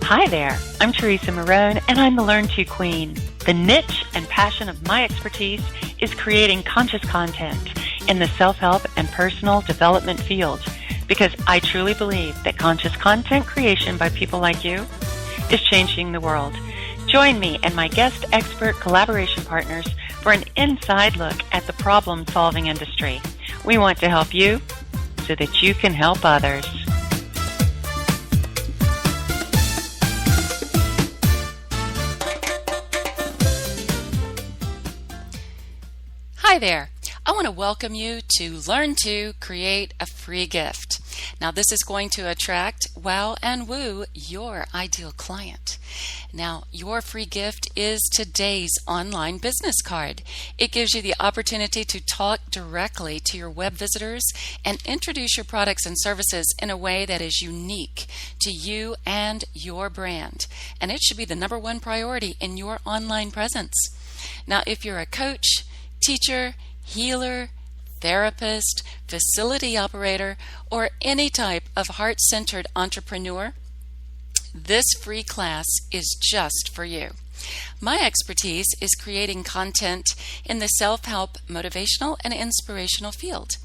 Hi there, I'm Teresa Marone and I'm the Learn To Queen. The niche and passion of my expertise is creating conscious content in the self-help and personal development field because I truly believe that conscious content creation by people like you is changing the world. Join me and my guest expert collaboration partners for an inside look at the problem-solving industry. We want to help you so that you can help others. Hi there. I want to welcome you to Learn To Create a Free Gift. Now this is going to attract, wow, and woo your ideal client. Now your free gift is today's online business card. It gives you the opportunity to talk directly to your web visitors and introduce your products and services in a way that is unique to you and your brand. And it should be the number one priority in your online presence. Now if you're a coach, teacher, healer, therapist, facility operator, or any type of heart-centered entrepreneur, this free class is just for you. My expertise is creating content in the self-help, motivational, and inspirational field.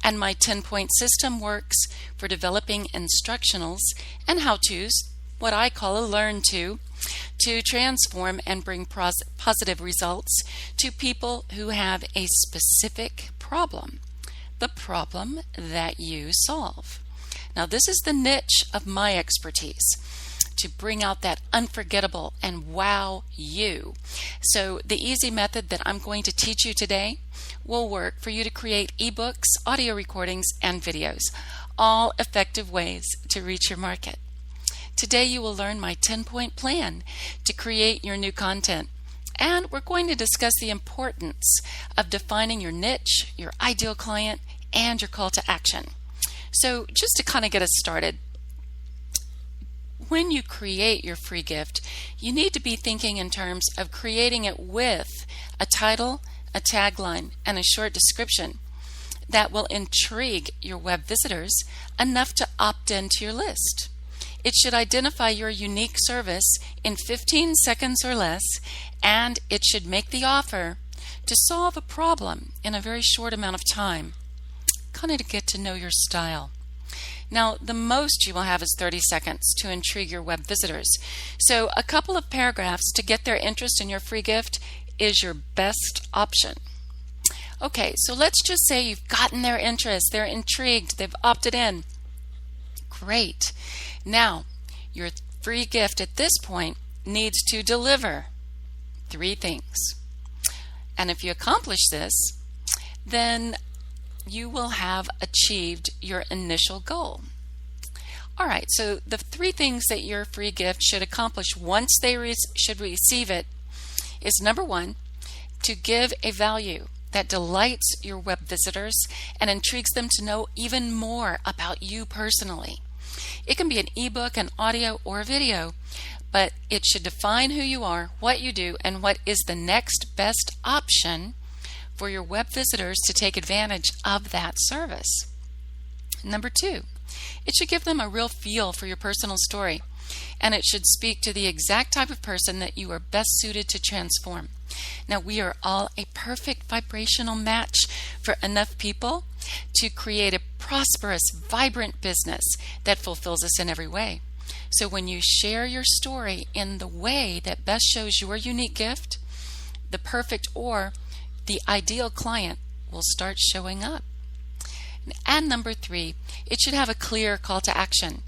And my 10-point system works for developing instructionals and how-tos, what I call a learn to transform and bring positive results to people who have a specific problem, the problem that you solve. Now this is the niche of my expertise, to bring out that unforgettable and wow you. So the easy method that I'm going to teach you today will work for you to create ebooks, audio recordings, and videos, all effective ways to reach your market. Today you will learn my 10-point plan to create your new content. And we're going to discuss the importance of defining your niche, your ideal client, and your call to action. So just to kind of get us started, when you create your free gift, you need to be thinking in terms of creating it with a title, a tagline, and a short description that will intrigue your web visitors enough to opt into your list. It should identify your unique service in 15 seconds or less, and it should make the offer to solve a problem in a very short amount of time, kind of to get to know your style. Now, the most you will have is 30 seconds to intrigue your web visitors. So a couple of paragraphs to get their interest in your free gift is your best option. Okay, so let's just say you've gotten their interest, they're intrigued, they've opted in. Great. Now, your free gift at this point needs to deliver 3 things. And if you accomplish this, then you will have achieved your initial goal. All right, so the 3 things that your free gift should accomplish once they should receive it is, number 1, to give a value that delights your web visitors and intrigues them to know even more about you personally. It can be an ebook, an audio, or a video, but it should define who you are, what you do, and what is the next best option for your web visitors to take advantage of that service. Number 2, it should give them a real feel for your personal story, and it should speak to the exact type of person that you are best suited to transform. Now, we are all a perfect vibrational match for enough people to create a prosperous, vibrant business that fulfills us in every way. So when you share your story in the way that best shows your unique gift, the perfect or the ideal client will start showing up. And number 3, it should have a clear call to action.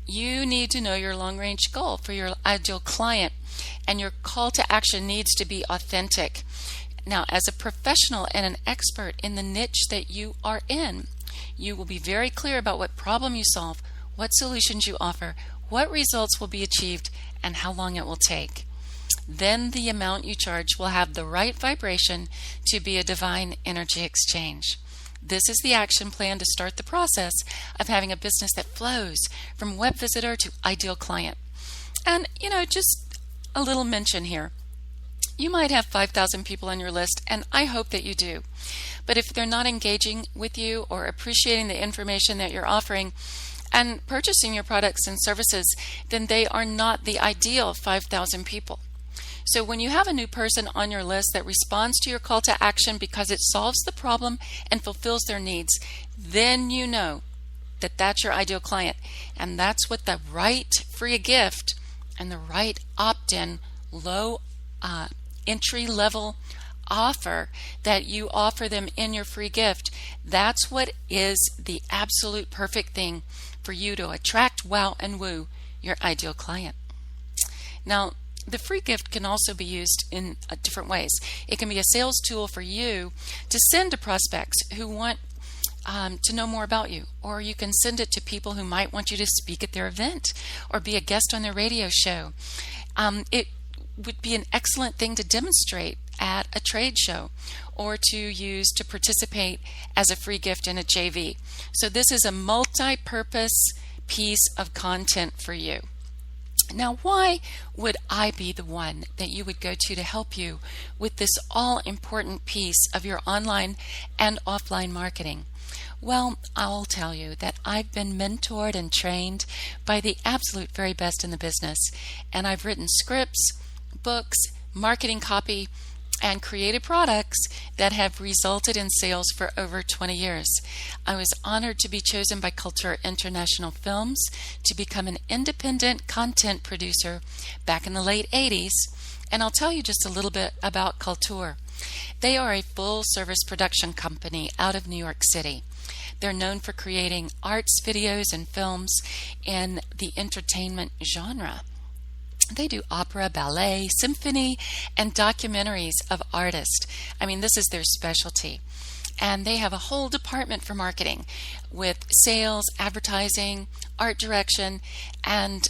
You need to know your long-range goal for your ideal client, and your call to action needs to be authentic. Now, as a professional and an expert in the niche that you are in, you will be very clear about what problem you solve, what solutions you offer, what results will be achieved, and how long it will take. Then the amount you charge will have the right vibration to be a divine energy exchange. This is the action plan to start the process of having a business that flows from web visitor to ideal client. And, just a little mention here. You might have 5,000 people on your list, and I hope that you do. But if they're not engaging with you or appreciating the information that you're offering, and purchasing your products and services, then they are not the ideal 5,000 people. So when you have a new person on your list that responds to your call to action because it solves the problem and fulfills their needs, then you know that that's your ideal client. And that's what the right free gift and the right opt-in low entry level offer that you offer them in your free gift, that's what is the absolute perfect thing for you to attract, wow, and woo your ideal client. Now, the free gift can also be used in different ways. It can be a sales tool for you to send to prospects who want to know more about you, or you can send it to people who might want you to speak at their event or be a guest on their radio show. It would be an excellent thing to demonstrate at a trade show or to use to participate as a free gift in a JV. So this is a multi-purpose piece of content for you. Now, why would I be the one that you would go to help you with this all-important piece of your online and offline marketing? Well, I'll tell you that I've been mentored and trained by the absolute very best in the business, and I've written scripts, books, marketing copy, and created products that have resulted in sales for over 20 years. I was honored to be chosen by Kultur International Films to become an independent content producer back in the late 80s, and I'll tell you just a little bit about Kultur. They are a full-service production company out of New York City. They're known for creating arts, videos, and films in the entertainment genre. They do opera, ballet, symphony, and documentaries of artists. I mean, this is their specialty. And they have a whole department for marketing with sales, advertising, art direction, and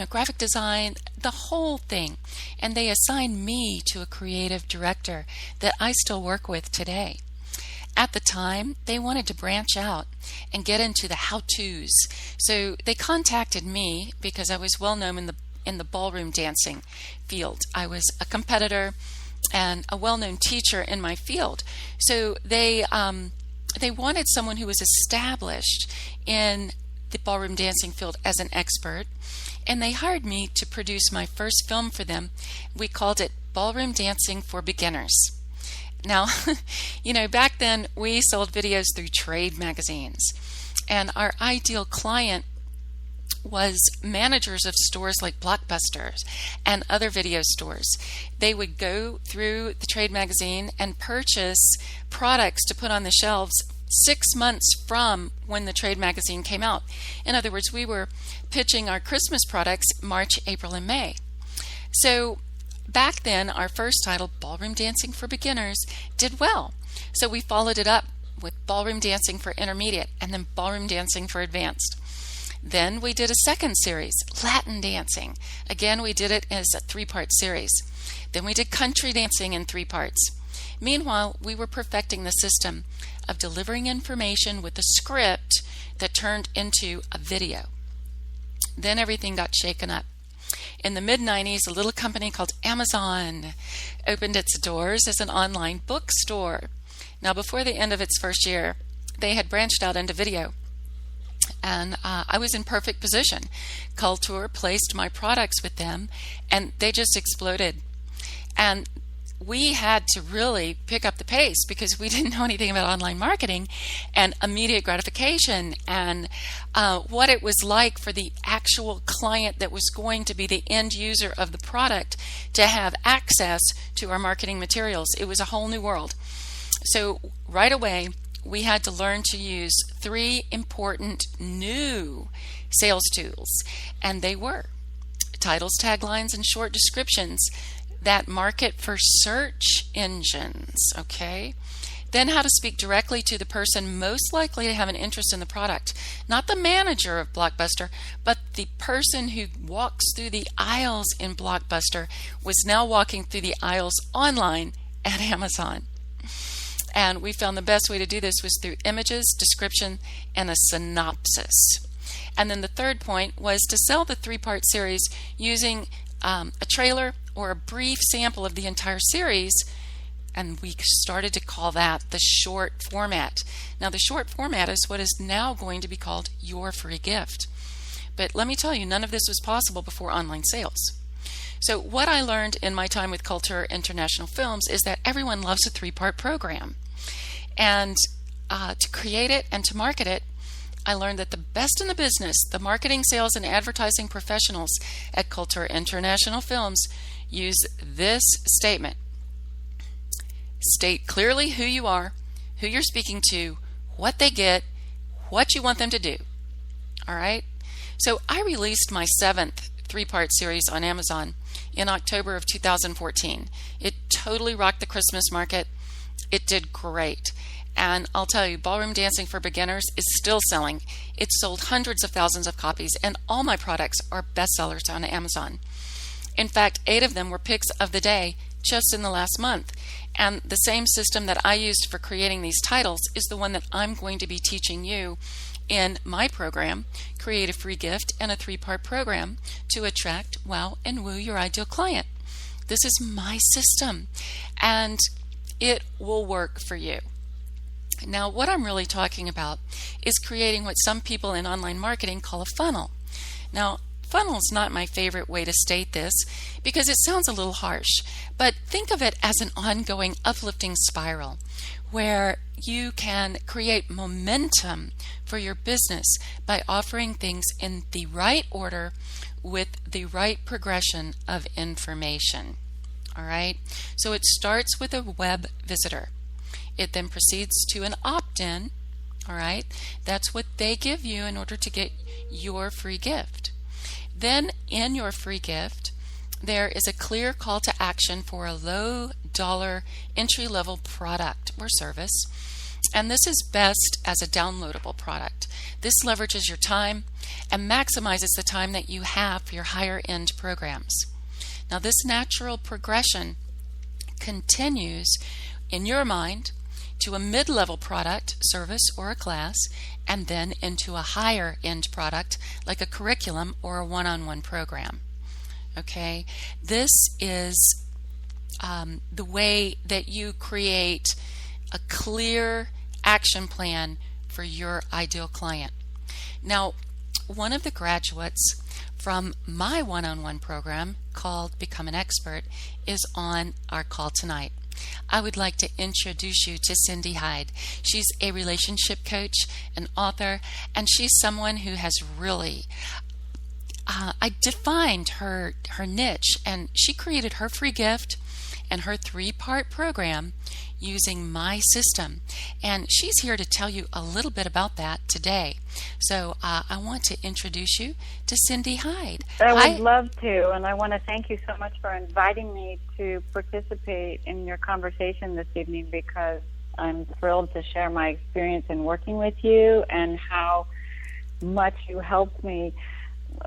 graphic design, the whole thing. And they assign me to a creative director that I still work with today. At the time, they wanted to branch out and get into the how-tos. So they contacted me because I was well known in the ballroom dancing field. I was a competitor and a well-known teacher in my field. So they wanted someone who was established in the ballroom dancing field as an expert, and they hired me to produce my first film for them. We called it Ballroom Dancing for Beginners. Now, back then we sold videos through trade magazines, and our ideal client was managers of stores like Blockbuster and other video stores. They would go through the trade magazine and purchase products to put on the shelves 6 months from when the trade magazine came out. In other words, we were pitching our Christmas products March, April, and May. So back then, our first title, Ballroom Dancing for Beginners, did well. So we followed it up with Ballroom Dancing for Intermediate and then Ballroom Dancing for Advanced. Then we did a second series, Latin Dancing. Again, we did it as a 3-part series. Then we did Country Dancing in 3 parts. Meanwhile, we were perfecting the system of delivering information with a script that turned into a video. Then everything got shaken up. In the mid-90s, a little company called Amazon opened its doors as an online bookstore. Now, before the end of its first year, they had branched out into video. And I was in perfect position. Kultur placed my products with them, and they just exploded. And we had to really pick up the pace because we didn't know anything about online marketing and immediate gratification and what it was like for the actual client that was going to be the end user of the product to have access to our marketing materials. It was a whole new world. So right away, we had to learn to use 3 important new sales tools, and they were titles, taglines, and short descriptions that market for search engines, okay? Then how to speak directly to the person most likely to have an interest in the product. Not the manager of Blockbuster, but the person who walks through the aisles in Blockbuster was now walking through the aisles online at Amazon. And we found the best way to do this was through images, description, and a synopsis. And then the third point was to sell the 3-part series using a trailer or a brief sample of the entire series And we started to call that the short format. Now, the short format is what is now going to be called your free gift. But let me tell you, none of this was possible before online sales. So what I learned in my time with Culture International Films is that everyone loves a 3-part program. And to create it and to market it, I learned that the best in the business, the marketing, sales, and advertising professionals at Culture International Films, use this statement. State clearly who you are, who you're speaking to, what they get, what you want them to do. All right? So I released my 7th 3-part series on Amazon in October of 2014. It totally rocked the Christmas market. It did great. And I'll tell you, Ballroom Dancing for Beginners is still selling. It's sold hundreds of thousands of copies, and all my products are bestsellers on Amazon. In fact, 8 of them were picks of the day just in the last month. And the same system that I used for creating these titles is the one that I'm going to be teaching you in my program, Create a Free Gift, and a 3-part program to attract, wow, and woo your ideal client. This is my system, and it will work for you. Now, what I'm really talking about is creating what some people in online marketing call a funnel. Now, funnel is not my favorite way to state this because it sounds a little harsh, but think of it as an ongoing uplifting spiral where you can create momentum for your business by offering things in the right order with the right progression of information. All right? So it starts with a web visitor. It then proceeds to an opt-in. All right? That's what they give you in order to get your free gift. Then in your free gift, there is a clear call to action for a low dollar entry-level product or service. And this is best as a downloadable product. This leverages your time and maximizes the time that you have for your higher end programs. Now, this natural progression continues in your mind to a mid-level product, service, or a class, and then into a higher end product like a curriculum or a one-on-one program. Okay, this is the way that you create a clear action plan for your ideal client. Now, one of the graduates from my one-on-one program called Become an Expert is on our call tonight. I would like to introduce you to Cindy Hyde. She's a relationship coach, an author, and she's someone who has really I defined her niche, and she created her free gift and her 3-part program using my system. And she's here to tell you a little bit about that today. So I want to introduce you to Cindy Hyde. I would love to, and I want to thank you so much for inviting me to participate in your conversation this evening, because I'm thrilled to share my experience in working with you and how much you helped me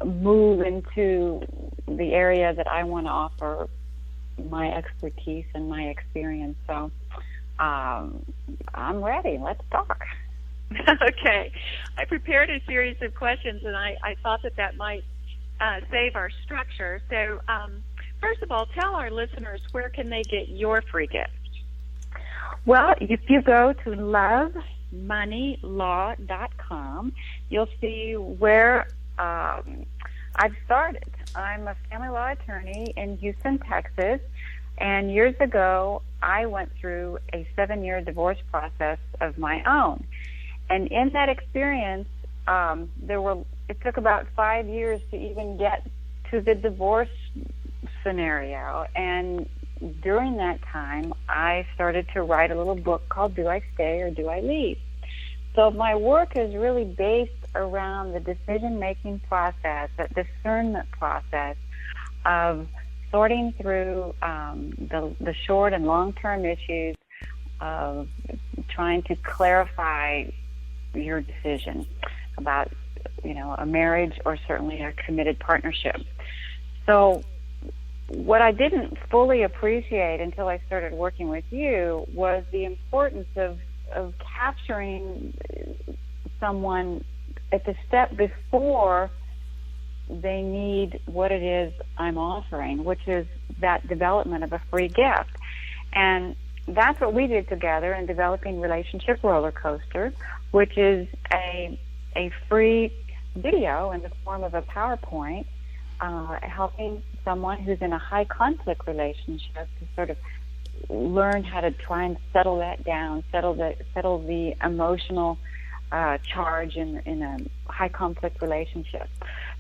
move into the area that I want to offer my expertise and my experience. So I'm ready. Let's talk. Okay. I prepared a series of questions, and I thought that might save our structure. So first of all, tell our listeners, where can they get your free gift? Well, if you go to lovemoneylaw.com, you'll see where I've started. I'm a family law attorney in Houston, Texas, and years ago I went through a 7-year divorce process of my own. And in that experience, it took about 5 years to even get to the divorce scenario. And during that time, I started to write a little book called Do I Stay or Do I Leave? So my work is really based around the decision-making process, that discernment process of sorting through the short and long-term issues of trying to clarify your decision about, a marriage or certainly a committed partnership. So what I didn't fully appreciate until I started working with you was the importance of capturing someone at the step before they need what it is I'm offering, which is that development of a free gift. And that's what we did together in developing Relationship Roller Coaster, which is a free video in the form of a PowerPoint, helping someone who's in a high conflict relationship to sort of learn how to try and settle that down, settle the emotional charge in a high conflict relationship.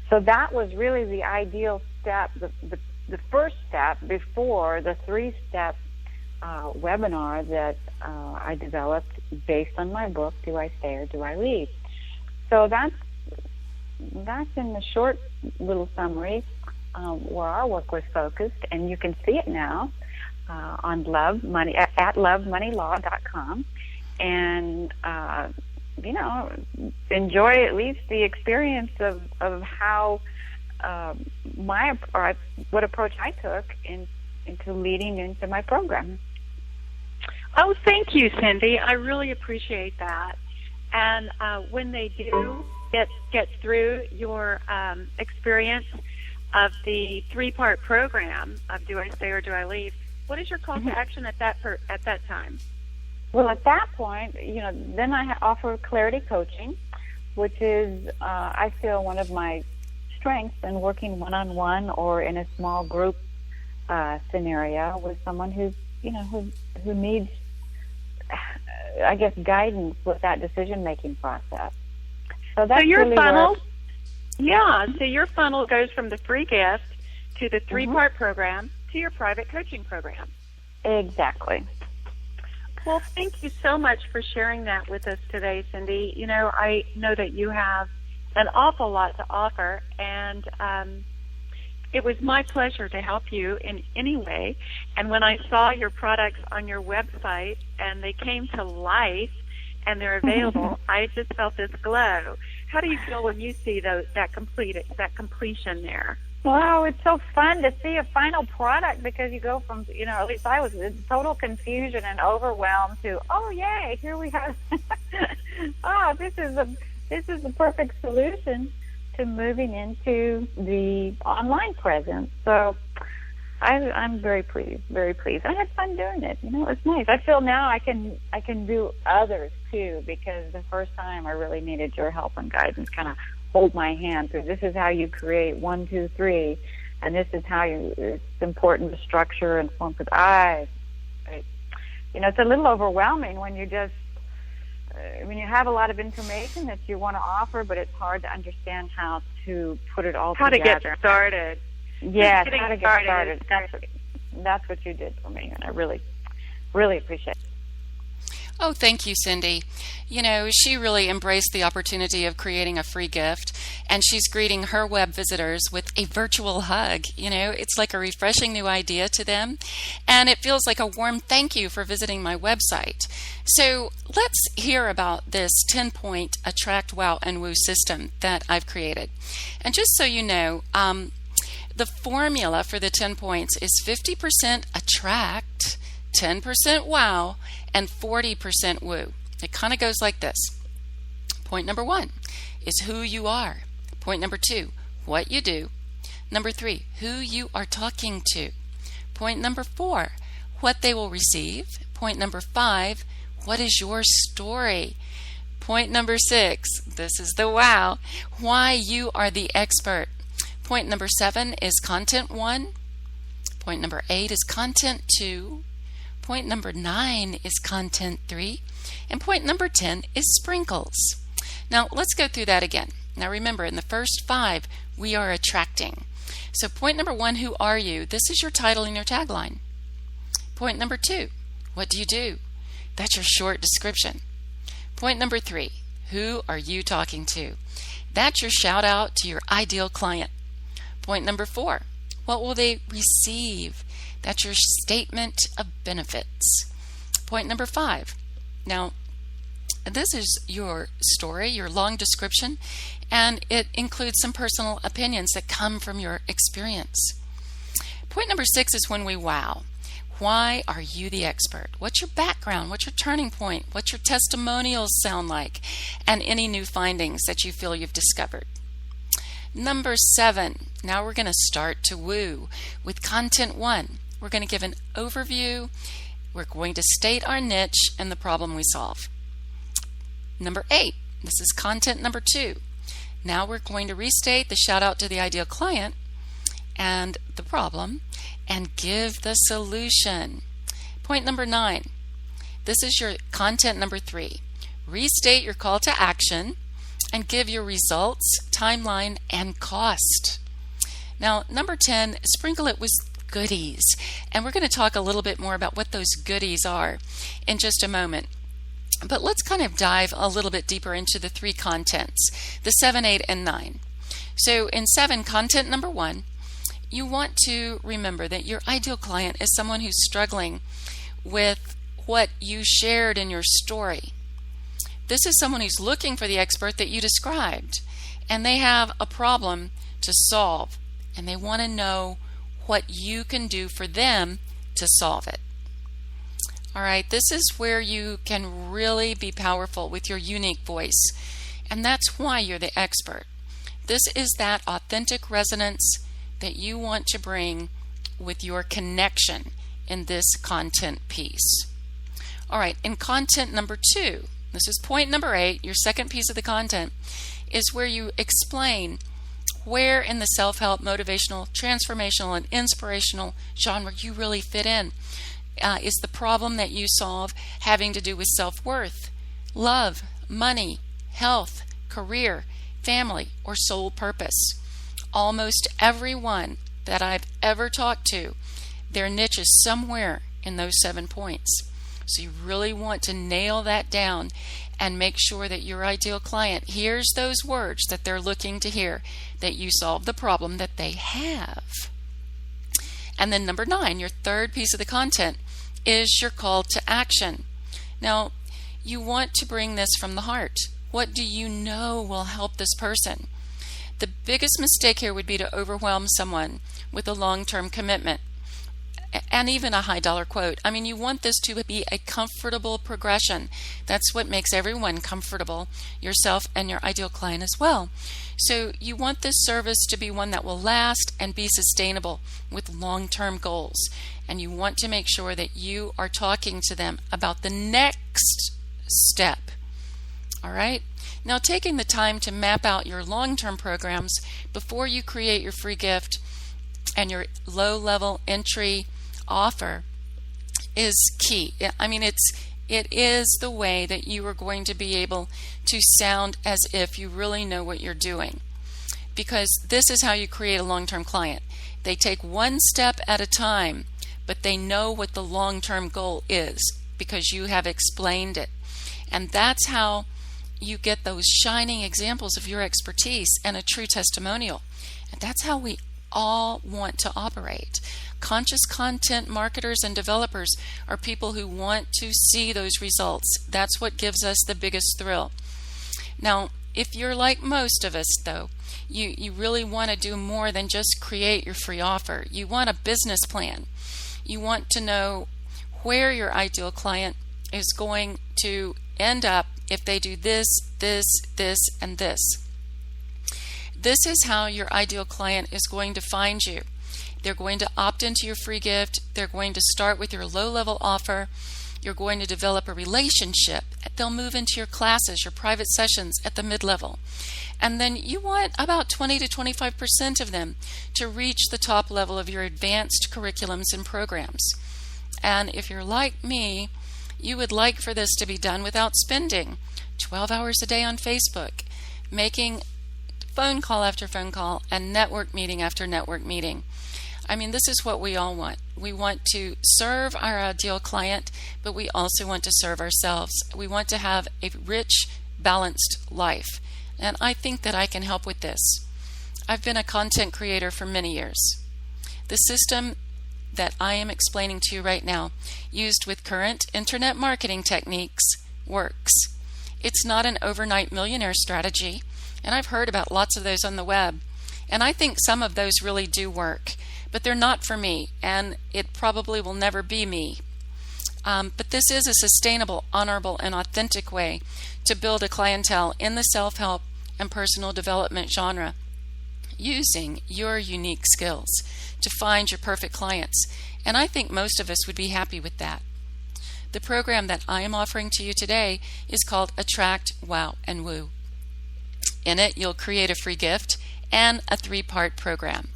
So that was really the ideal step, the first step before the 3-step webinar that I developed based on my book, Do I Stay or Do I Leave? So that's in the short little summary where our work was focused, and you can see it now on at lovemoneylaw.com, and enjoy at least the experience of how what approach I took into leading into my program. Oh, thank you, Cindy. I really appreciate that. And when they do get through your experience of the 3-part program of Do I Stay or Do I Leave, what is your call to action at that time? Well, at that point, then I offer clarity coaching, which is, I feel, one of my strengths in working one-on-one or in a small group scenario with someone who needs, I guess, guidance with that decision-making process. So that's your really funnel, so your funnel goes from the free gift to the 3-part program to your private coaching program. Exactly. Well, thank you so much for sharing that with us today, Cindy. I know that you have an awful lot to offer, and it was my pleasure to help you in any way. And when I saw your products on your website and they came to life and they're available, I just felt this glow. How do you feel when you see that completion there? Wow, it's so fun to see a final product, because you go from, at least I was in total confusion and overwhelmed to, oh, yay, here we have, this is the perfect solution to moving into the online presence. So I'm very pleased, very pleased. I had fun doing it. It's nice. I feel now I can do others too, because the first time I really needed your help and guidance, kind of hold my hand through, this is how you create 1, 2, 3, and this is how it's important to structure and form. Because it's a little overwhelming when you just when you have a lot of information that you want to offer, but it's hard to understand how to put it all together. How to get started. Yes, how to get started. That's what you did for me, and I really, really appreciate it. Oh, thank you, Cindy. She really embraced the opportunity of creating a free gift, and she's greeting her web visitors with a virtual hug. It's like a refreshing new idea to them, and it feels like a warm thank you for visiting my website. So let's hear about this 10-point Attract, Wow, and Woo system that I've created. And just so you know, the formula for the 10 points is 50% attract, 10% wow, and 40% woo. It kind of goes like this. Point number 1 is who you are. Point number 2, what you do. Number 3, who you are talking to. Point number 4, what they will receive. Point number 5, what is your story. Point number 6, this is the wow, why you are the expert. Point number 7 is content 1. Point number 8 is content 2. Point number 9 is content 3. And point number 10 is sprinkles. Now let's go through that again. Now remember, in the first 5, we are attracting. So point number 1, who are you? This is your title and your tagline. Point number 2, what do you do? That's your short description. Point number 3, who are you talking to? That's your shout out to your ideal client. Point number 4, what will they receive? That's your statement of benefits. Point number 5. Now, this is your story, your long description, and it includes some personal opinions that come from your experience. Point number 6 is when we wow. Why are you the expert? What's your background? What's your turning point? What's your testimonials sound like? And any new findings that you feel you've discovered. Number 7, now we're going to start to woo with content 1. We're going to give an overview. We're going to state our niche and the problem we solve. Number 8, this is content number 2. Now we're going to restate the shout out to the ideal client and the problem and give the solution. Point number 9, this is your content number 3. Restate your call to action and give your results, timeline, and cost. Now, number 10, sprinkle it with goodies. And we're going to talk a little bit more about what those goodies are in just a moment. But let's kind of dive a little bit deeper into the 3 contents, the 7, 8, and 9. So in 7, content number 1, you want to remember that your ideal client is someone who's struggling with what you shared in your story. This is someone who's looking for the expert that you described, and they have a problem to solve, and they want to know what you can do for them to solve it. All right, this is where you can really be powerful with your unique voice, and that's why you're the expert. This is that authentic resonance that you want to bring with your connection in this content piece. All right, in content number 2, this is point number 8, your second piece of the content, is where you explain where in the self-help, motivational, transformational, and inspirational genre you really fit in. Is the problem that you solve having to do with self-worth, love, money, health, career, family, or soul purpose? Almost everyone that I've ever talked to, their niche is somewhere in those 7 points. So you really want to nail that down and make sure that your ideal client hears those words that they're looking to hear, that you solve the problem that they have. And then number 9, your third piece of the content, is your call to action. Now, you want to bring this from the heart. What do you know will help this person? The biggest mistake here would be to overwhelm someone with a long-term commitment and even a high-dollar quote. I mean, you want this to be a comfortable progression. That's what makes everyone comfortable, yourself and your ideal client as well. So you want this service to be one that will last and be sustainable with long-term goals. And you want to make sure that you are talking to them about the next step. All right? Now, taking the time to map out your long-term programs before you create your free gift and your low-level entry offer is key. I mean, it is the way that you are going to be able to sound as if you really know what you're doing, because this is how you create a long-term client. They take one step at a time, but they know what the long-term goal is because you have explained it. And that's how you get those shining examples of your expertise and a true testimonial. And that's how we all want to operate. Conscious content marketers and developers are people who want to see those results. That's what gives us the biggest thrill. Now, if you're like most of us, though, you really want to do more than just create your free offer. You want a business plan. You want to know where your ideal client is going to end up if they do this, this, this, and this. This is how your ideal client is going to find you. They're going to opt into your free gift. They're going to start with your low-level offer. You're going to develop a relationship. They'll move into your classes, your private sessions at the mid-level. And then you want about 20 to 25% of them to reach the top level of your advanced curriculums and programs. And if you're like me, you would like for this to be done without spending 12 hours a day on Facebook, making phone call after phone call and network meeting after network meeting. I mean, this is what we all want. We want to serve our ideal client, but we also want to serve ourselves. We want to have a rich, balanced life. And I think that I can help with this. I've been a content creator for many years. The system that I am explaining to you right now, used with current internet marketing techniques, works. It's not an overnight millionaire strategy, and I've heard about lots of those on the web. And I think some of those really do work, but they're not for me, and it probably will never be me. But this is a sustainable, honorable, and authentic way to build a clientele in the self-help and personal development genre, using your unique skills to find your perfect clients. And I think most of us would be happy with that. The program that I am offering to you today is called Attract, Wow, and Woo. In it, you'll create a free gift and a 3-part program.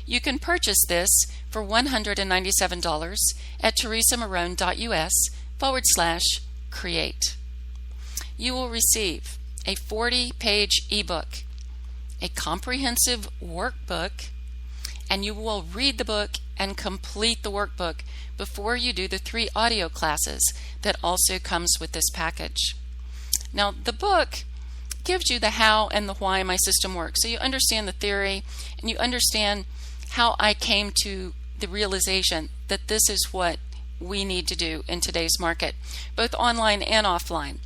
You can purchase this for $197 at teresamarone.us/create. You will receive a 40-page ebook, a comprehensive workbook, and you will read the book and complete the workbook before you do the 3 audio classes that also comes with this package. Now, the book gives you the how and the why my system works, so you understand the theory and you understand how I came to the realization that this is what we need to do in today's market, both online and offline.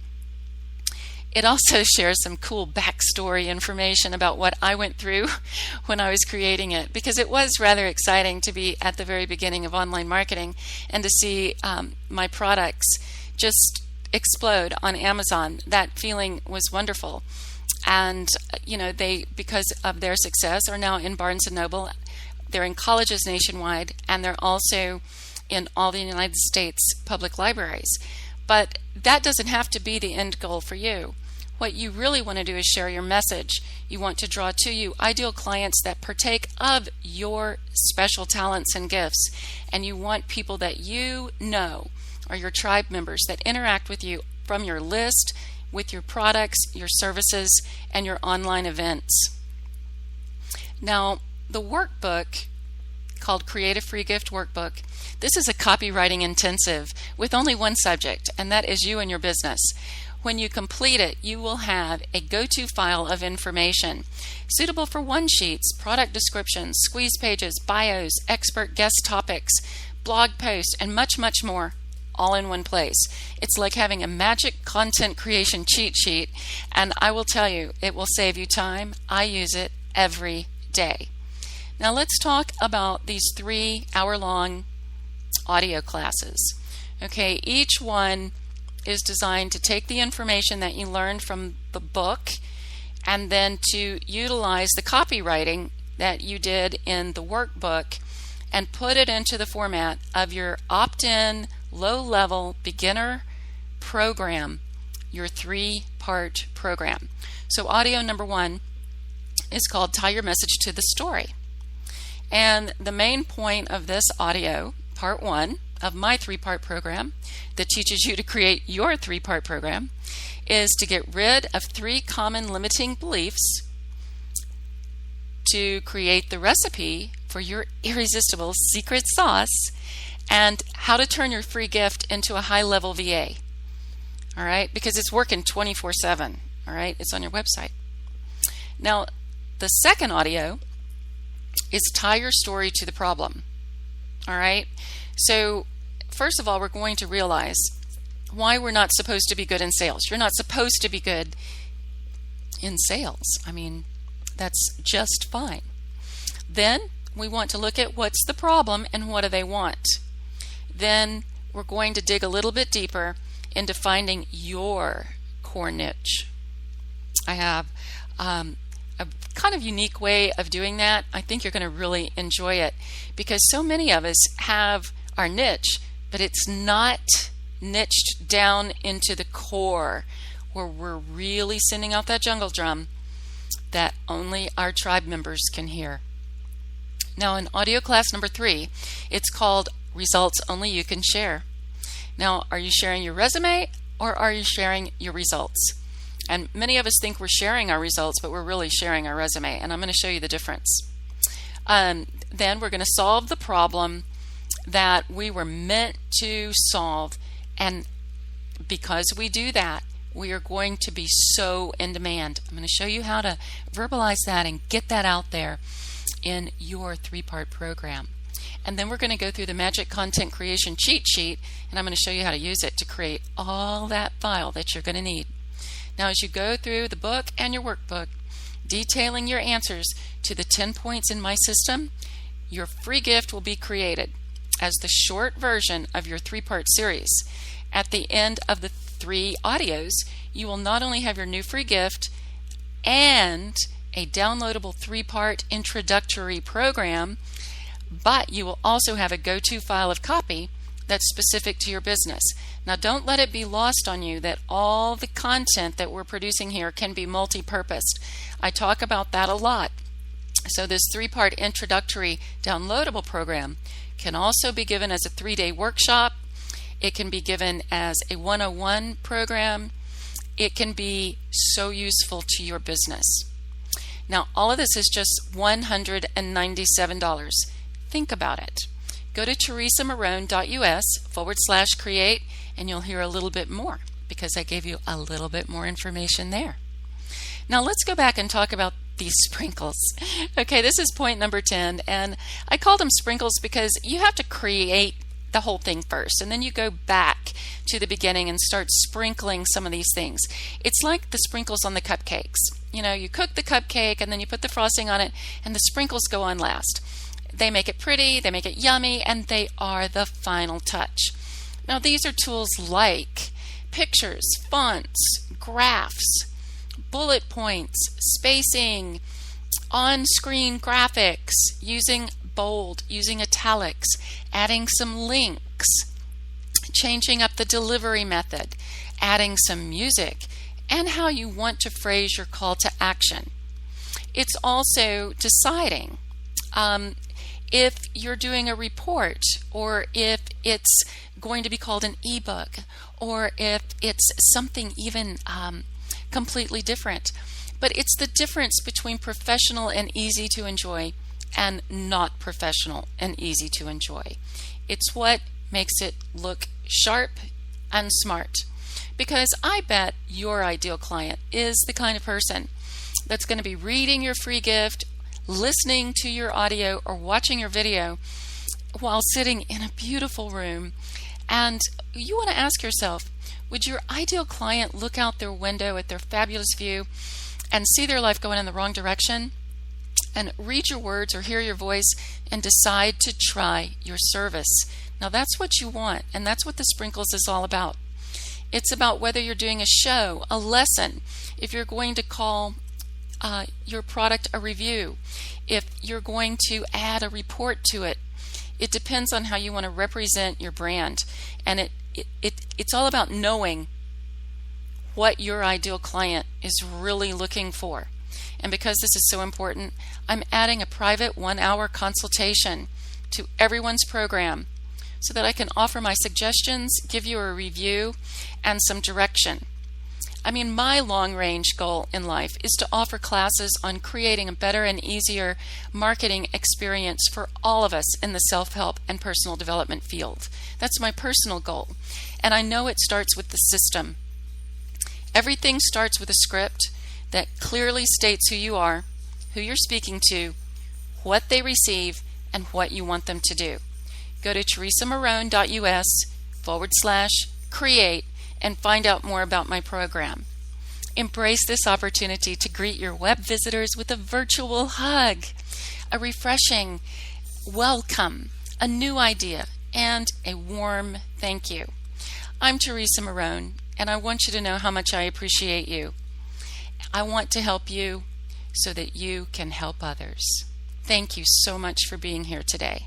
It also shares some cool backstory information about what I went through when I was creating it, because it was rather exciting to be at the very beginning of online marketing and to see my products just explode on Amazon. That feeling was wonderful. And they, because of their success, are now in Barnes & Noble. They're in colleges nationwide, and they're also in all the United States public libraries. But that doesn't have to be the end goal for you. What you really want to do is share your message. You want to draw to you ideal clients that partake of your special talents and gifts, and you want people that you know are your tribe members that interact with you from your list, with your products, your services, and your online events. Now, the workbook called Create a Free Gift Workbook, this is a copywriting intensive with only one subject, and that is you and your business. When you complete it, you will have a go-to file of information suitable for one-sheets, product descriptions, squeeze pages, bios, expert guest topics, blog posts, and much, much more, all in one place. It's like having a magic content creation cheat sheet, and I will tell you, it will save you time. I use it every day. Now let's talk about these 3-hour-long audio classes. Okay, each one is designed to take the information that you learned from the book and then to utilize the copywriting that you did in the workbook and put it into the format of your opt-in, low-level beginner program, your 3-part program. So audio number 1 is called Tie Your Message to the Story. And the main point of this audio, part 1 of my 3-part program that teaches you to create your 3-part program, is to get rid of 3 common limiting beliefs to create the recipe for your irresistible secret sauce and how to turn your free gift into a high-level VA. All right, because it's working 24/7. All right, it's on your website. Now, the second audio is tie your story to the problem. All right, so first of all, we're going to realize why we're not supposed to be good in sales. You're not supposed to be good in sales. I mean, that's just fine. Then we want to look at what's the problem and what do they want. Then we're going to dig a little bit deeper into finding your core niche. I have a kind of unique way of doing that. I think you're going to really enjoy it because so many of us have our niche, but it's not niched down into the core where we're really sending out that jungle drum that only our tribe members can hear. Now in audio class number 3, it's called Results Only You Can Share. Now, are you sharing your resume or are you sharing your results? And many of us think we're sharing our results, but we're really sharing our resume, and I'm going to show you the difference. Then we're going to solve the problem that we were meant to solve, and because we do that, we are going to be so in demand. I'm going to show you how to verbalize that and get that out there in your 3-part program. And then we're going to go through the Magic Content Creation cheat sheet, and I'm going to show you how to use it to create all that file that you're going to need. Now, as you go through the book and your workbook, detailing your answers to the 10 points in my system, your free gift will be created as the short version of your 3-part series. At the end of the 3 audios, you will not only have your new free gift and a downloadable 3-part introductory program, but you will also have a go-to file of copy that's specific to your business. Now, don't let it be lost on you that all the content that we're producing here can be multi-purposed. I talk about that a lot. So this 3-part introductory downloadable program can also be given as a 3-day workshop. It can be given as a 101 program. It can be so useful to your business. Now, all of this is just $197. Think about it. Go to teresamarone.us/create and you'll hear a little bit more because I gave you a little bit more information there. Now, let's go back and talk about these sprinkles. Okay, this is point number 10, and I call them sprinkles because you have to create the whole thing first, and then you go back to the beginning and start sprinkling some of these things. It's like the sprinkles on the cupcakes. You know, you cook the cupcake and then you put the frosting on it, and the sprinkles go on last. They make it pretty, they make it yummy, and they are the final touch. Now, these are tools like pictures, fonts, graphs, bullet points, spacing, on-screen graphics, using bold, using italics, adding some links, changing up the delivery method, adding some music, and how you want to phrase your call to action. It's also deciding if you're doing a report, or if it's going to be called an ebook, or if it's something even completely different. But it's the difference between professional and easy to enjoy and not professional and easy to enjoy. It's what makes it look sharp and smart. Because I bet your ideal client is the kind of person that's going to be reading your free gift, listening to your audio, or watching your video while sitting in a beautiful room. And you want to ask yourself, would your ideal client look out their window at their fabulous view and see their life going in the wrong direction, and read your words or hear your voice and decide to try your service? Now, that's what you want, and that's what the sprinkles is all about. It's about whether you're doing a show, a lesson, if you're going to call your product a review, if you're going to add a report to it. It depends on how you want to represent your brand, and it's all about knowing what your ideal client is really looking for. And because this is so important, I'm adding a private 1-hour consultation to everyone's program so that I can offer my suggestions, give you a review, and some direction. I mean, my long-range goal in life is to offer classes on creating a better and easier marketing experience for all of us in the self-help and personal development field. That's my personal goal. And I know it starts with the system. Everything starts with a script that clearly states who you are, who you're speaking to, what they receive, and what you want them to do. Go to teresamarone.us/create and find out more about my program. Embrace this opportunity to greet your web visitors with a virtual hug, a refreshing welcome, a new idea, and a warm thank you. I'm Teresa Marone, and I want you to know how much I appreciate you. I want to help you so that you can help others. Thank you so much for being here today.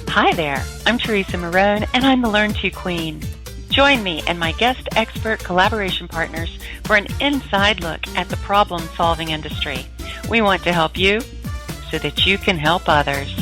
Hi there, I'm Teresa Marone, and I'm the Learn To Queen. Join me and my guest expert collaboration partners for an inside look at the problem-solving industry. We want to help you so that you can help others.